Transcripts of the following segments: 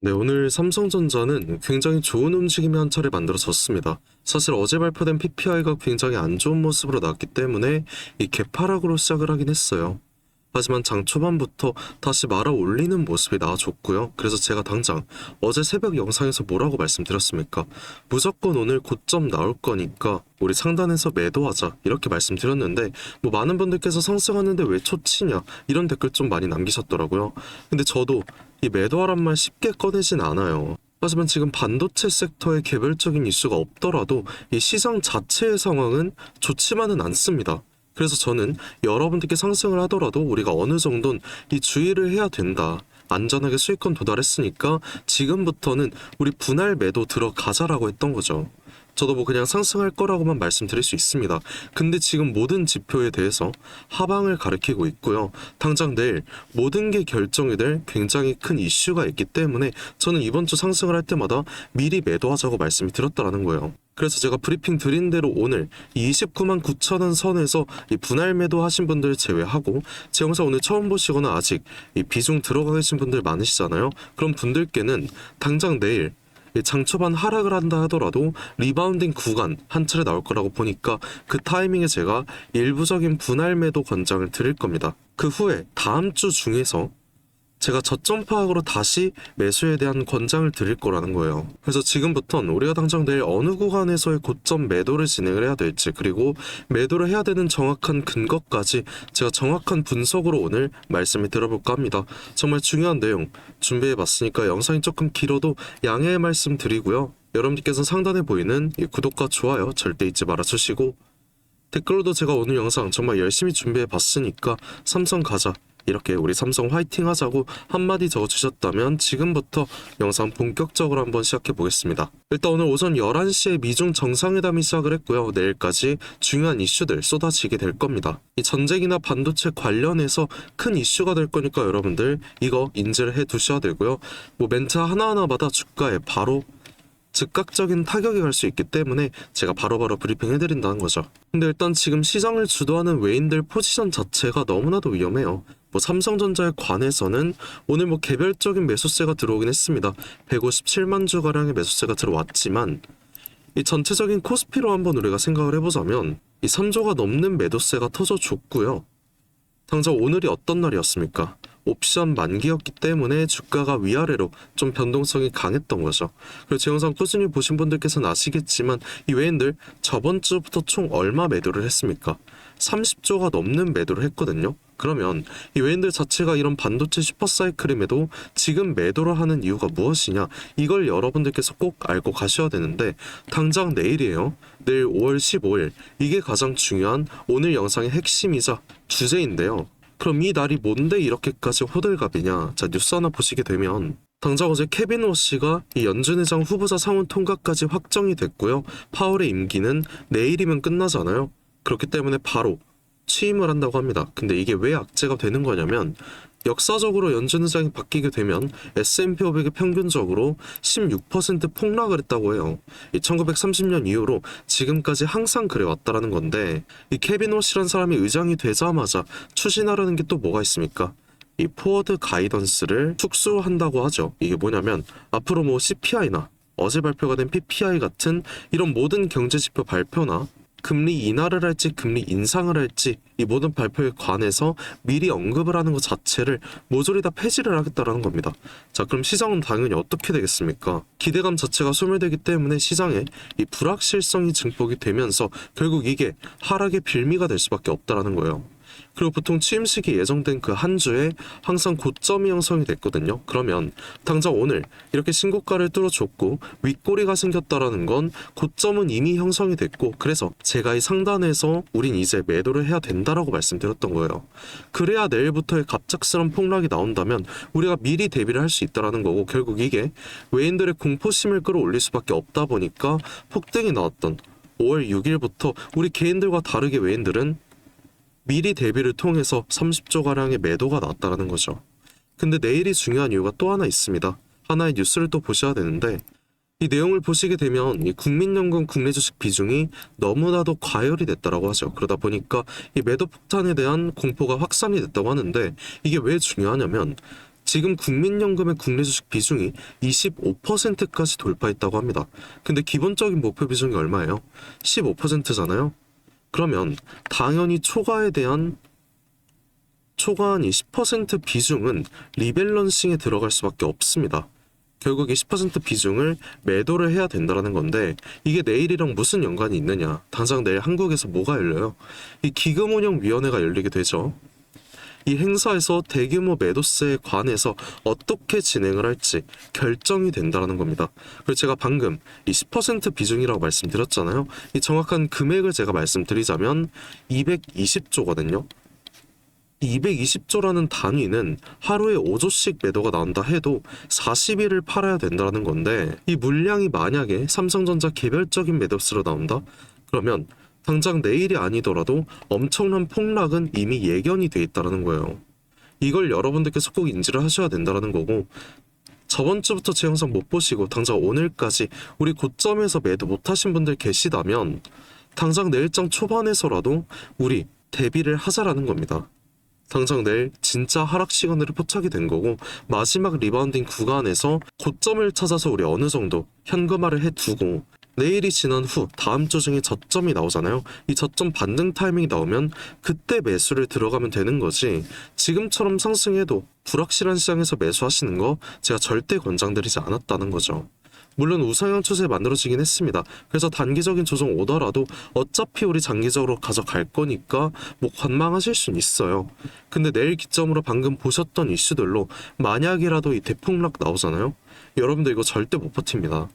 네, 오늘 삼성전자는 굉장히 좋은 움직임이 한 차례 만들어졌습니다. 사실 어제 발표된 PPI가 굉장히 안 좋은 모습으로 나왔기 때문에 이 개파락으로 시작을 하긴 했어요. 하지만 장 초반부터 다시 말아 올리는 모습이 나와줬고요. 그래서 제가 당장 어제 새벽 영상에서 뭐라고 말씀드렸습니까? 무조건 오늘 고점 나올 거니까 우리 상단에서 매도하자 이렇게 말씀드렸는데 뭐 많은 분들께서 상승하는데 왜 초치냐 이런 댓글 좀 많이 남기셨더라고요. 근데 저도 이 매도하란 말 쉽게 꺼내진 않아요. 하지만 지금 반도체 섹터의 개별적인 이슈가 없더라도 이 시장 자체의 상황은 좋지만은 않습니다. 그래서 저는 여러분들께 상승을 하더라도 우리가 어느 정도는 이 주의를 해야 된다. 안전하게 수익권 도달했으니까 지금부터는 우리 분할 매도 들어가자라고 했던 거죠. 저도 뭐 그냥 상승할 거라고만 말씀드릴 수 있습니다. 근데 지금 모든 지표에 대해서 하방을 가리키고 있고요. 당장 내일 모든 게 결정이 될 굉장히 큰 이슈가 있기 때문에 저는 이번 주 상승을 할 때마다 미리 매도하자고 말씀을 드렸다라는 거예요. 그래서 제가 브리핑 드린 대로 오늘 29만 9천 원 선에서 이 분할 매도 하신 분들 제외하고 제 영상 오늘 처음 보시거나 아직 이 비중 들어가 계신 분들 많으시잖아요. 그럼 분들께는 당장 내일 장 초반 하락을 한다 하더라도 리바운딩 구간 한 차례 나올 거라고 보니까 그 타이밍에 제가 일부적인 분할 매도 권장을 드릴 겁니다. 그 후에 다음 주 중에서 제가 저점 파악으로 다시 매수에 대한 권장을 드릴 거라는 거예요. 그래서 지금부터는 우리가 당장 내일 어느 구간에서의 고점 매도를 진행을 해야 될지, 그리고 매도를 해야 되는 정확한 근거까지 제가 정확한 분석으로 오늘 말씀을 드려볼까 합니다. 정말 중요한 내용 준비해봤으니까 영상이 조금 길어도 양해의 말씀 드리고요. 여러분들께서 상단에 보이는 이 구독과 좋아요 절대 잊지 말아주시고, 댓글로도 제가 오늘 영상 정말 열심히 준비해봤으니까 삼성 가자, 이렇게 우리 삼성 화이팅 하자고 한마디 적어주셨다면 지금부터 영상 본격적으로 한번 시작해 보겠습니다. 일단 오늘 오전 11시에 미중 정상회담이 시작을 했고요. 내일까지 중요한 이슈들 쏟아지게 될 겁니다. 이 전쟁이나 반도체 관련해서 큰 이슈가 될 거니까 여러분들 이거 인지를 해 두셔야 되고요. 뭐 멘트 하나하나마다 주가에 바로 즉각적인 타격이 갈 수 있기 때문에 제가 바로바로 브리핑 해드린다는 거죠. 근데 일단 지금 시장을 주도하는 외인들 포지션 자체가 너무나도 위험해요. 뭐 삼성전자에 관해서는 오늘 뭐 개별적인 매수세가 들어오긴 했습니다. 157만 주가량의 매수세가 들어왔지만 이 전체적인 코스피로 한번 우리가 생각을 해보자면 이 3조가 넘는 매도세가 터져줬고요. 당장 오늘이 어떤 날이었습니까? 옵션 만기였기 때문에 주가가 위아래로 좀 변동성이 강했던 거죠. 그리고 제 영상 꾸준히 보신 분들께서는 아시겠지만 이 외인들 저번 주부터 총 얼마 매도를 했습니까? 30조가 넘는 매도를 했거든요. 그러면 이 외인들 자체가 이런 반도체 슈퍼사이클임에도 지금 매도를 하는 이유가 무엇이냐, 이걸 여러분들께서 꼭 알고 가셔야 되는데 당장 내일이에요. 내일 5월 15일 이게 가장 중요한 오늘 영상의 핵심이자 주제인데요. 그럼 이 날이 뭔데 이렇게까지 호들갑이냐? 자, 뉴스 하나 보시게 되면 당장 어제 케빈 워시가 이 연준 의장 후보자 상원 통과까지 확정이 됐고요. 파월의 임기는 내일이면 끝나잖아요. 그렇기 때문에 바로 취임을 한다고 합니다. 근데 이게 왜 악재가 되는 거냐면 역사적으로 연준 의장이 바뀌게 되면 S&P 500이 평균적으로 16% 폭락을 했다고 해요. 이 1930년 이후로 지금까지 항상 그래왔다라는 건데, 이 케빈 워시란 사람이 의장이 되자마자 추진하려는 게 또 뭐가 있습니까? 이 포워드 가이던스를 축소한다고 하죠. 이게 뭐냐면 앞으로 뭐 CPI나 어제 발표가 된 PPI 같은 이런 모든 경제지표 발표나 금리 인하를 할지 금리 인상을 할지 이 모든 발표에 관해서 미리 언급을 하는 것 자체를 모조리 다 폐지를 하겠다라는 겁니다. 자, 그럼 시장은 당연히 어떻게 되겠습니까? 기대감 자체가 소멸되기 때문에 시장에 이 불확실성이 증폭이 되면서 결국 이게 하락의 빌미가 될 수밖에 없다라는 거예요. 그리고 보통 취임식이 예정된 그 한 주에 항상 고점이 형성이 됐거든요. 그러면 당장 오늘 이렇게 신고가를 뚫어줬고 윗꼬리가 생겼다라는 건 고점은 이미 형성이 됐고, 그래서 제가 이 상단에서 우린 이제 매도를 해야 된다라고 말씀드렸던 거예요. 그래야 내일부터의 갑작스런 폭락이 나온다면 우리가 미리 대비를 할 수 있다라는 거고, 결국 이게 외인들의 공포심을 끌어올릴 수밖에 없다 보니까 폭등이 나왔던 5월 6일부터 우리 개인들과 다르게 외인들은 미리 대비를 통해서 30조가량의 매도가 나왔다는 거죠. 근데 내일이 중요한 이유가 또 하나 있습니다. 하나의 뉴스를 또 보셔야 되는데, 이 내용을 보시게 되면 이 국민연금 국내 주식 비중이 너무나도 과열이 됐다라고 하죠. 그러다 보니까 이 매도 폭탄에 대한 공포가 확산이 됐다고 하는데, 이게 왜 중요하냐면 지금 국민연금의 국내 주식 비중이 25%까지 돌파했다고 합니다. 근데 기본적인 목표 비중이 얼마예요? 15%잖아요. 그러면 당연히 초과한 이 10% 비중은 리밸런싱에 들어갈 수밖에 없습니다. 결국 이 10% 비중을 매도를 해야 된다는 건데, 이게 내일이랑 무슨 연관이 있느냐? 당장 내일 한국에서 뭐가 열려요? 이 기금운용위원회가 열리게 되죠. 이 행사에서 대규모 매도세에 관해서 어떻게 진행을 할지 결정이 된다는 겁니다. 그리고 제가 방금 이 10% 비중이라고 말씀드렸잖아요. 이 정확한 금액을 제가 말씀드리자면 220조거든요. 220조라는 단위는 하루에 5조씩 매도가 나온다 해도 40일을 팔아야 된다는 건데, 이 물량이 만약에 삼성전자 개별적인 매도세로 나온다? 그러면 당장 내일이 아니더라도 엄청난 폭락은 이미 예견이 돼 있다는 거예요. 이걸 여러분들께서 꼭 인지를 하셔야 된다는 거고, 저번 주부터 제 영상 못 보시고 당장 오늘까지 우리 고점에서 매도 못하신 분들 계시다면 당장 내일장 초반에서라도 우리 대비를 하자라는 겁니다. 당장 내일 진짜 하락 시그널이 포착이 된 거고, 마지막 리바운딩 구간에서 고점을 찾아서 우리 어느 정도 현금화를 해두고, 내일이 지난 후 다음 주 중에 저점이 나오잖아요. 이 저점 반등 타이밍이 나오면 그때 매수를 들어가면 되는 거지, 지금처럼 상승해도 불확실한 시장에서 매수하시는 거 제가 절대 권장드리지 않았다는 거죠. 물론 우상향 추세 만들어지긴 했습니다. 그래서 단기적인 조정 오더라도 어차피 우리 장기적으로 가져갈 거니까 뭐 관망하실 수는 있어요. 근데 내일 기점으로 방금 보셨던 이슈들로 만약이라도 이 대폭락 나오잖아요. 여러분들 이거 절대 못 버팁니다.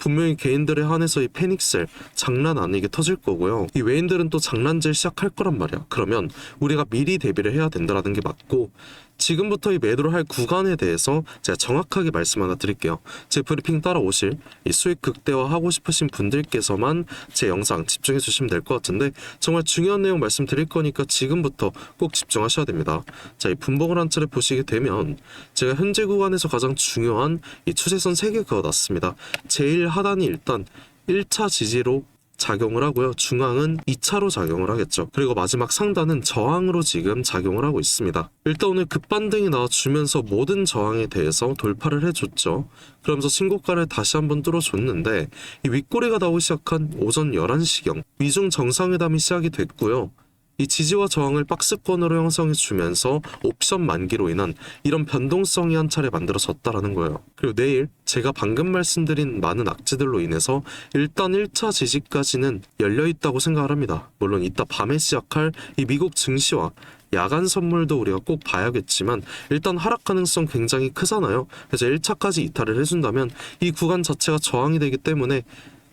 분명히 개인들에 한해서 이 패닉셀 장난 아니게 터질 거고요. 이 외인들은 또 장난질 시작할 거란 말이야. 그러면 우리가 미리 대비를 해야 된다는 게 맞고, 지금부터 이 매도를 할 구간에 대해서 제가 정확하게 말씀 하나 드릴게요. 제 브리핑 따라오실 이 수익 극대화하고 싶으신 분들께서만 제 영상 집중해 주시면 될 것 같은데, 정말 중요한 내용 말씀드릴 거니까 지금부터 꼭 집중하셔야 됩니다. 자, 이 분봉을 한 차례 보시게 되면 제가 현재 구간에서 가장 중요한 이 추세선 3개 그어놨습니다. 제일 하단이 일단 1차 지지로 작용을 하고요. 중앙은 2차로 작용을 하겠죠. 그리고 마지막 상단은 저항으로 지금 작용을 하고 있습니다. 일단 오늘 급반등이 나와주면서 모든 저항에 대해서 돌파를 해줬죠. 그러면서 신고가를 다시 한번 뚫어줬는데, 이 윗꼬리가 나오기 시작한 오전 11시경 미중 정상회담이 시작이 됐고요. 이 지지와 저항을 박스권으로 형성해 주면서 옵션 만기로 인한 이런 변동성이 한 차례 만들어졌다라는 거예요. 그리고 내일 제가 방금 말씀드린 많은 악재들로 인해서 일단 1차 지지까지는 열려있다고 생각을 합니다. 물론 이따 밤에 시작할 이 미국 증시와 야간 선물도 우리가 꼭 봐야겠지만 일단 하락 가능성 굉장히 크잖아요. 그래서 1차까지 이탈을 해준다면 이 구간 자체가 저항이 되기 때문에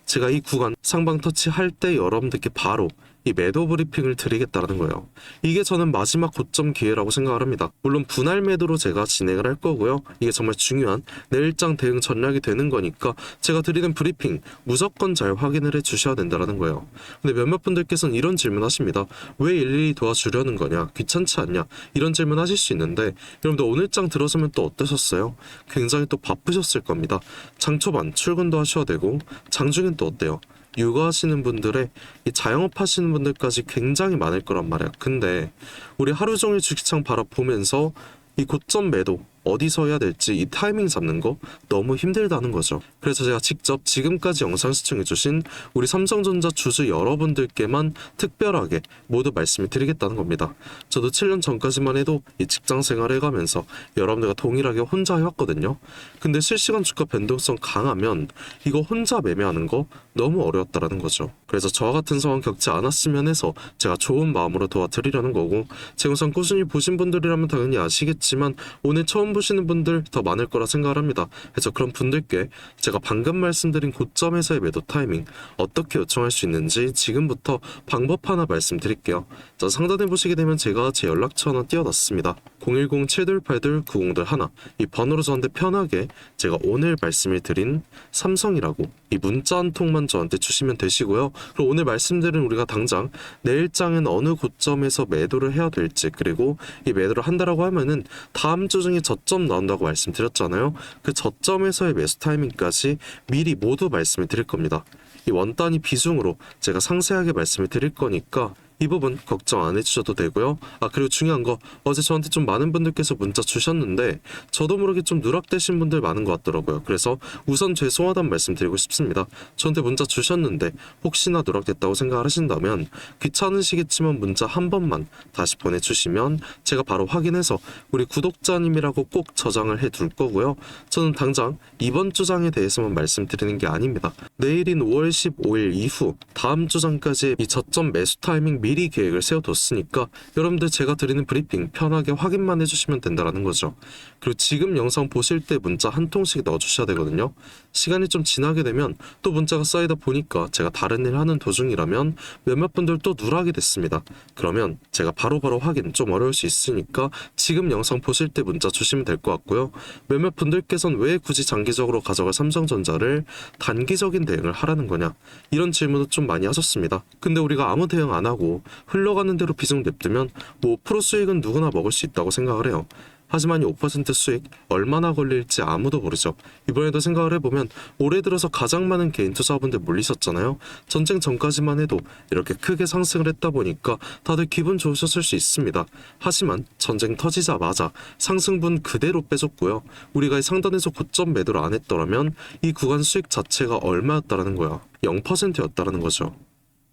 제가 이 구간 상방 터치할 때 여러분들께 바로 이 매도 브리핑을 드리겠다는 거예요. 이게 저는 마지막 고점 기회라고 생각을 합니다. 물론 분할 매도로 제가 진행을 할 거고요. 이게 정말 중요한 내일장 대응 전략이 되는 거니까 제가 드리는 브리핑 무조건 잘 확인을 해 주셔야 된다는 거예요. 근데 몇몇 분들께서는 이런 질문 하십니다. 왜 일일이 도와주려는 거냐? 귀찮지 않냐? 이런 질문 하실 수 있는데, 여러분들 오늘장 들어서면 또 어떠셨어요? 굉장히 또 바쁘셨을 겁니다. 장 초반 출근도 하셔야 되고, 장중엔 또 어때요? 육아하시는 분들의 이 자영업 하시는 분들까지 굉장히 많을 거란 말이야. 근데 우리 하루 종일 주식창 바라보면서 이 고점 매도 어디서 해야 될지 이 타이밍 잡는 거 너무 힘들다는 거죠. 그래서 제가 직접 지금까지 영상 시청해주신 우리 삼성전자 주주 여러분들께만 특별하게 모두 말씀을 드리겠다는 겁니다. 저도 7년 전까지만 해도 이 직장 생활을 해가면서 여러분들과 동일하게 혼자 해왔거든요. 근데 실시간 주가 변동성 강하면 이거 혼자 매매하는 거 너무 어려웠다라는 거죠. 그래서 저와 같은 상황 겪지 않았으면 해서 제가 좋은 마음으로 도와드리려는 거고, 제 영상 꾸준히 보신 분들이라면 당연히 아시겠지만 오늘 처음 보시는 분들 더 많을 거라 생각을 합니다. 그래서 그런 분들께 제가 방금 말씀드린 고점에서의 매도 타이밍 어떻게 요청할 수 있는지 지금부터 방법 하나 말씀드릴게요. 자, 상단에 보시게 되면 제가 제 연락처 하나 띄워놨습니다. 010-728-9021 이 번호로 저한테 편하게 제가 오늘 말씀을 드린 삼성이라고 이 문자 한 통만 저한테 주시면 되시고요. 그리고 오늘 말씀드린 우리가 당장 내일장엔 어느 고점에서 매도를 해야 될지, 그리고 이 매도를 한다라고 하면은 다음 주 중에 저점 나온다고 말씀드렸잖아요. 그 저점에서의 매수 타이밍까지 미리 모두 말씀을 드릴 겁니다. 이 원 단위 비중으로 제가 상세하게 말씀을 드릴 거니까 이 부분 걱정 안 해주셔도 되고요. 그리고 중요한 거, 어제 저한테 좀 많은 분들께서 문자 주셨는데 저도 모르게 좀 누락되신 분들 많은 것 같더라고요. 그래서 우선 죄송하다는 말씀 드리고 싶습니다. 저한테 문자 주셨는데 혹시나 누락됐다고 생각을 하신다면 귀찮으시겠지만 문자 한 번만 다시 보내주시면 제가 바로 확인해서 우리 구독자님이라고 꼭 저장을 해둘 거고요. 저는 당장 이번 주장에 대해서만 말씀드리는 게 아닙니다. 내일인 5월 15일 이후 다음 주장까지 이 저점 매수 타이밍 미리 계획을 세워뒀으니까 여러분들 제가 드리는 브리핑 편하게 확인만 해주시면 된다는 거죠. 그리고 지금 영상 보실 때 문자 한 통씩 넣어주셔야 되거든요. 시간이 좀 지나게 되면 또 문자가 쌓이다 보니까 제가 다른 일 하는 도중이라면 몇몇 분들 또 누락이 됐습니다. 그러면 제가 바로바로 확인 좀 어려울 수 있으니까 지금 영상 보실 때 문자 주시면 될 것 같고요. 몇몇 분들께서는 왜 굳이 장기적으로 가져갈 삼성전자를 단기적인 대응을 하라는 거냐, 이런 질문을 좀 많이 하셨습니다. 근데 우리가 아무 대응 안 하고 흘러가는 대로 비중 냅두면 뭐 5% 수익은 누구나 먹을 수 있다고 생각을 해요. 하지만 이 5% 수익 얼마나 걸릴지 아무도 모르죠. 이번에도 생각을 해보면 올해 들어서 가장 많은 개인 투자분들 몰리셨잖아요. 전쟁 전까지만 해도 이렇게 크게 상승을 했다 보니까 다들 기분 좋으셨을 수 있습니다. 하지만 전쟁 터지자마자 상승분 그대로 빼줬고요. 우리가 이 상단에서 고점 매도를 안 했더라면 이 구간 수익 자체가 얼마였다라는 거야. 0%였다라는 거죠.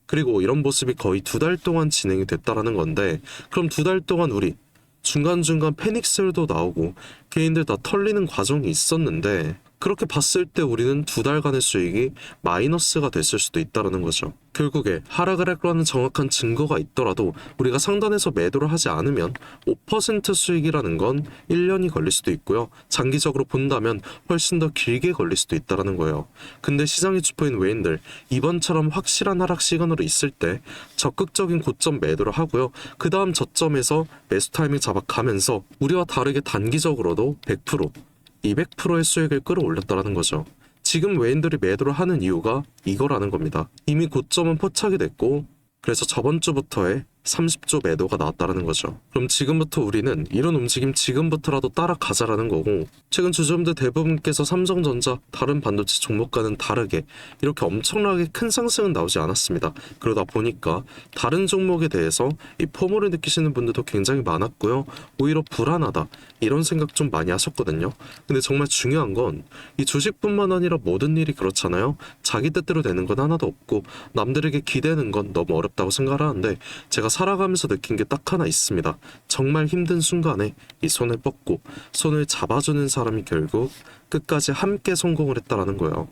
그리고 이런 모습이 거의 2달 동안 진행이 됐다라는 건데, 그럼 2달 동안 우리 중간중간 패닉셀도 나오고 개인들 다 털리는 과정이 있었는데, 그렇게 봤을 때 우리는 2달간의 수익이 마이너스가 됐을 수도 있다는 거죠. 결국에 하락을 할 거라는 정확한 증거가 있더라도 우리가 상단에서 매도를 하지 않으면 5% 수익이라는 건 1년이 걸릴 수도 있고요. 장기적으로 본다면 훨씬 더 길게 걸릴 수도 있다는 거예요. 근데 시장의 주포인 외인들, 이번처럼 확실한 하락 시그널이 있을 때 적극적인 고점 매도를 하고요. 그 다음 저점에서 매수 타이밍 잡아가면서 우리와 다르게 단기적으로도 100%, 200%의 수익을 끌어올렸다는 거죠. 지금 외인들이 매도를 하는 이유가 이거라는 겁니다. 이미 고점은 포착이 됐고, 그래서 저번 주부터의 30조 매도가 나왔다는 거죠. 그럼 지금부터 우리는 이런 움직임 지금부터라도 따라가자라는 거고, 최근 주주분들 대부분께서 삼성전자, 다른 반도체 종목과는 다르게 이렇게 엄청나게 큰 상승은 나오지 않았습니다. 그러다 보니까 다른 종목에 대해서 이 포모를 느끼시는 분들도 굉장히 많았고요. 오히려 불안하다, 이런 생각 좀 많이 하셨거든요. 근데 정말 중요한 건 이 주식뿐만 아니라 모든 일이 그렇잖아요. 자기 뜻대로 되는 건 하나도 없고 남들에게 기대는 건 너무 어렵다고 생각을 하는데, 제가 살아가면서 느낀 게 딱 하나 있습니다. 정말 힘든 순간에 이 손을 뻗고 손을 잡아주는 사람이 결국 끝까지 함께 성공을 했다라는 거예요.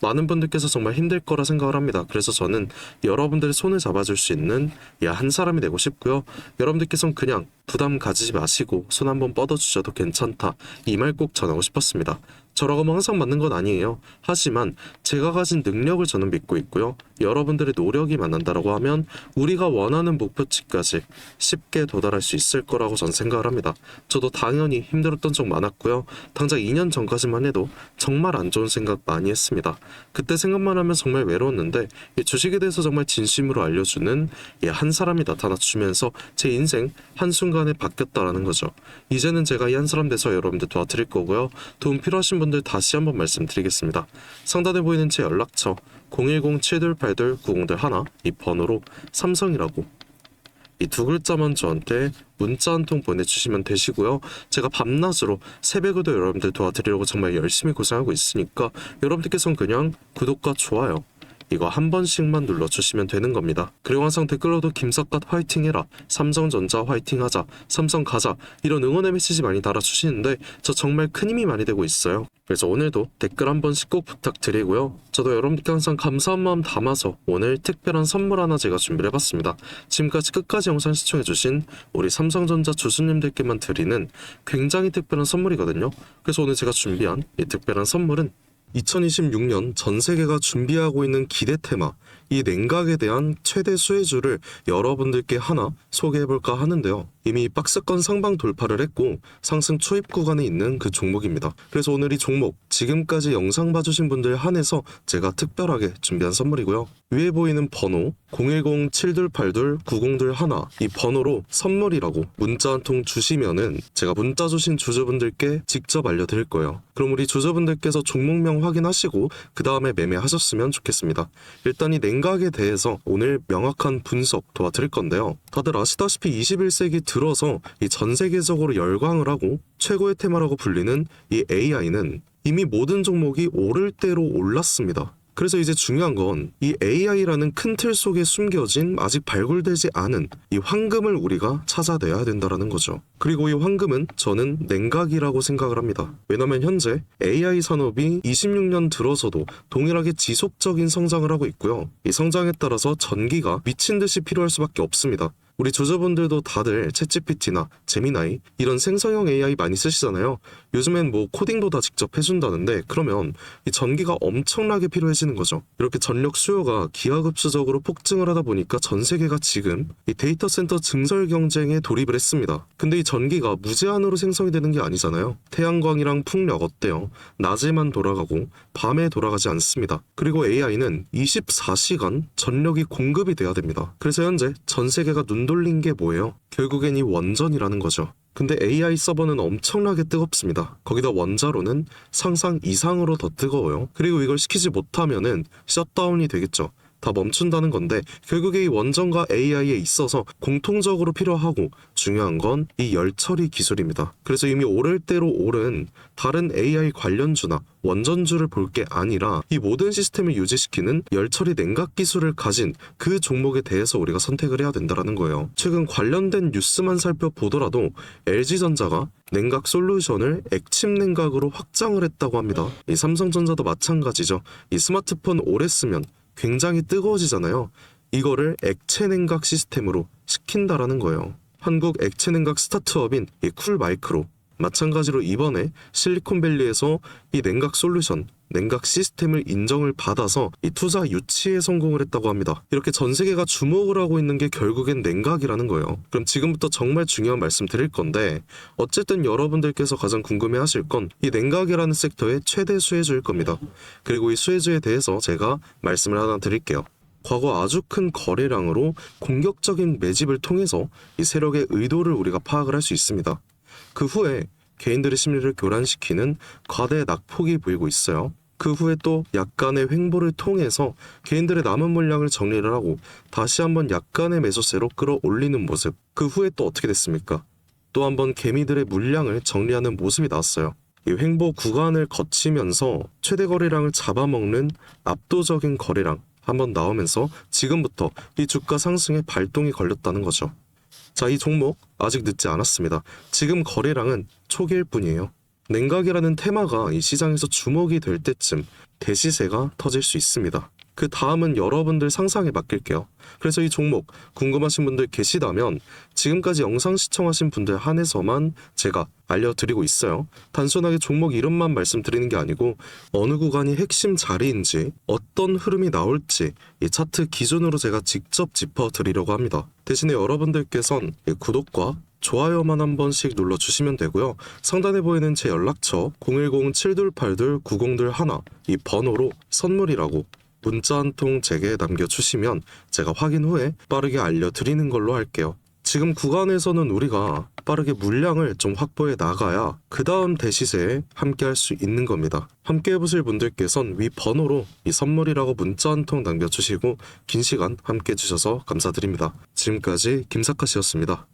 많은 분들께서 정말 힘들 거라 생각을 합니다. 그래서 저는 여러분들의 손을 잡아줄 수 있는 한 사람이 되고 싶고요. 여러분들께서는 그냥 부담 가지지 마시고 손 한번 뻗어주셔도 괜찮다, 이 말 꼭 전하고 싶었습니다. 저라고 뭐 항상 맞는 건 아니에요. 하지만 제가 가진 능력을 저는 믿고 있고요. 여러분들의 노력이 만난다라고 하면 우리가 원하는 목표치까지 쉽게 도달할 수 있을 거라고 저는 생각을 합니다. 저도 당연히 힘들었던 적 많았고요. 당장 2년 전까지만 해도 정말 안 좋은 생각 많이 했습니다. 그때 생각만 하면 정말 외로웠는데, 이 주식에 대해서 정말 진심으로 알려주는 한 사람이 나타나주면서 제 인생 한순간에 바뀌었다라는 거죠. 이제는 제가 이 한 사람 돼서 여러분들 도와드릴 거고요. 도움 필요하신 분들 다시 한번 말씀드리겠습니다. 상단에 보이는 제 연락처 010-728-9001, 이 번호로 삼성이라고 이 두 글자만 저한테 문자 한 통 보내주시면 되시고요. 제가 밤낮으로 새벽에도 여러분들 도와드리려고 정말 열심히 고생하고 있으니까 여러분들께서는 그냥 구독과 좋아요 이거 한 번씩만 눌러주시면 되는 겁니다. 그리고 항상 댓글로도 김삿갓 화이팅해라, 삼성전자 화이팅하자, 삼성 가자, 이런 응원의 메시지 많이 달아주시는데 저 정말 큰 힘이 많이 되고 있어요. 그래서 오늘도 댓글 한 번씩 꼭 부탁드리고요. 저도 여러분들께 항상 감사한 마음 담아서 오늘 특별한 선물 하나 제가 준비를 해봤습니다. 지금까지 끝까지 영상 시청해주신 우리 삼성전자 주주님들께만 드리는 굉장히 특별한 선물이거든요. 그래서 오늘 제가 준비한 이 특별한 선물은 2026년 전 세계가 준비하고 있는 기대 테마, 이 냉각에 대한 최대 수혜주를 여러분들께 하나 소개해볼까 하는데요. 이미 박스권 상방 돌파를 했고 상승 초입 구간에 있는 그 종목입니다. 그래서 오늘 이 종목 지금까지 영상 봐주신 분들 한해서 제가 특별하게 준비한 선물이고요. 위에 보이는 번호 010-7282-9021 이 번호로 선물이라고 문자 한 통 주시면은 제가 문자 주신 주주분들께 직접 알려드릴 거예요. 그럼 우리 주주분들께서 종목명 확인하시고 그 다음에 매매하셨으면 좋겠습니다. 일단 이 냉각에 대해서 오늘 명확한 분석 도와드릴 건데요. 다들 아시다시피 21세기 들어서 이 전 세계적으로 열광을 하고 최고의 테마라고 불리는 이 AI는 이미 모든 종목이 오를 대로 올랐습니다. 그래서 이제 중요한 건 이 AI라는 큰 틀 속에 숨겨진 아직 발굴되지 않은 이 황금을 우리가 찾아내야 된다는 거죠. 그리고 이 황금은 저는 냉각이라고 생각을 합니다. 왜냐면 현재 AI 산업이 26년 들어서도 동일하게 지속적인 성장을 하고 있고요. 이 성장에 따라서 전기가 미친 듯이 필요할 수밖에 없습니다. 우리 주주분들도 다들 챗GPT나 제미나이 이런 생성형 AI 많이 쓰시잖아요. 요즘엔 뭐 코딩도 다 직접 해준다는데 그러면 이 전기가 엄청나게 필요해지는 거죠. 이렇게 전력 수요가 기하급수적으로 폭증을 하다 보니까 전 세계가 지금 이 데이터 센터 증설 경쟁에 돌입을 했습니다. 근데 이 전기가 무제한으로 생성이 되는 게 아니잖아요. 태양광이랑 풍력 어때요? 낮에만 돌아가고 밤에 돌아가지 않습니다. 그리고 AI는 24시간 전력이 공급이 돼야 됩니다. 그래서 현재 전 세계가 눈 돌린 게 뭐예요? 결국엔 이 원전이라는 거죠. 근데 AI 서버는 엄청나게 뜨겁습니다. 거기다 원자로는 상상 이상으로 더 뜨거워요. 그리고 이걸 시키지 못하면은 셧다운이 되겠죠. 다 멈춘다는 건데 결국에 이 원전과 AI에 있어서 공통적으로 필요하고 중요한 건 이 열처리 기술입니다. 그래서 이미 오를 대로 오른 다른 AI 관련주나 원전주를 볼 게 아니라 이 모든 시스템을 유지시키는 열처리 냉각 기술을 가진 그 종목에 대해서 우리가 선택을 해야 된다는 거예요. 최근 관련된 뉴스만 살펴보더라도 LG전자가 냉각 솔루션을 액침 냉각으로 확장을 했다고 합니다. 이 삼성전자도 마찬가지죠. 이 스마트폰 오래 쓰면 굉장히 뜨거워지잖아요. 이거를 액체 냉각 시스템으로 시킨다라는 거예요. 한국 액체 냉각 스타트업인 이 쿨마이크로 마찬가지로 이번에 실리콘밸리에서 이 냉각 솔루션, 냉각 시스템을 인정을 받아서 이 투자 유치에 성공을 했다고 합니다. 이렇게 전 세계가 주목을 하고 있는 게 결국엔 냉각이라는 거예요. 그럼 지금부터 정말 중요한 말씀 드릴 건데 어쨌든 여러분들께서 가장 궁금해하실 건 이 냉각이라는 섹터의 최대 수혜주일 겁니다. 그리고 이 수혜주에 대해서 제가 말씀을 하나 드릴게요. 과거 아주 큰 거래량으로 공격적인 매집을 통해서 이 세력의 의도를 우리가 파악을 할 수 있습니다. 그 후에 개인들의 심리를 교란시키는 과대 낙폭이 보이고 있어요. 그 후에 또 약간의 횡보를 통해서 개인들의 남은 물량을 정리를 하고 다시 한번 약간의 매수세로 끌어올리는 모습. 그 후에 또 어떻게 됐습니까? 또 한번 개미들의 물량을 정리하는 모습이 나왔어요. 이 횡보 구간을 거치면서 최대 거래량을 잡아먹는 압도적인 거래량 한번 나오면서 지금부터 이 주가 상승에 발동이 걸렸다는 거죠. 자, 이 종목 아직 늦지 않았습니다. 지금 거래량은 초기일 뿐이에요. 냉각이라는 테마가 이 시장에서 주목이 될 때쯤 대시세가 터질 수 있습니다. 그 다음은 여러분들 상상에 맡길게요. 그래서 이 종목 궁금하신 분들 계시다면 지금까지 영상 시청하신 분들 한해서만 제가 알려드리고 있어요. 단순하게 종목 이름만 말씀드리는 게 아니고 어느 구간이 핵심 자리인지 어떤 흐름이 나올지 이 차트 기준으로 제가 직접 짚어드리려고 합니다. 대신에 여러분들께선 구독과 좋아요만 한 번씩 눌러주시면 되고요. 상단에 보이는 제 연락처 010-7282-9021 이 번호로 선물이라고 문자 한 통 제게 남겨주시면 제가 확인 후에 빠르게 알려드리는 걸로 할게요. 지금 구간에서는 우리가 빠르게 물량을 좀 확보해 나가야 그 다음 대시세에 함께 할 수 있는 겁니다. 함께 해보실 분들께선 위 번호로 이 선물이라고 문자 한 통 남겨주시고 긴 시간 함께 해주셔서 감사드립니다. 지금까지 김사카씨였습니다.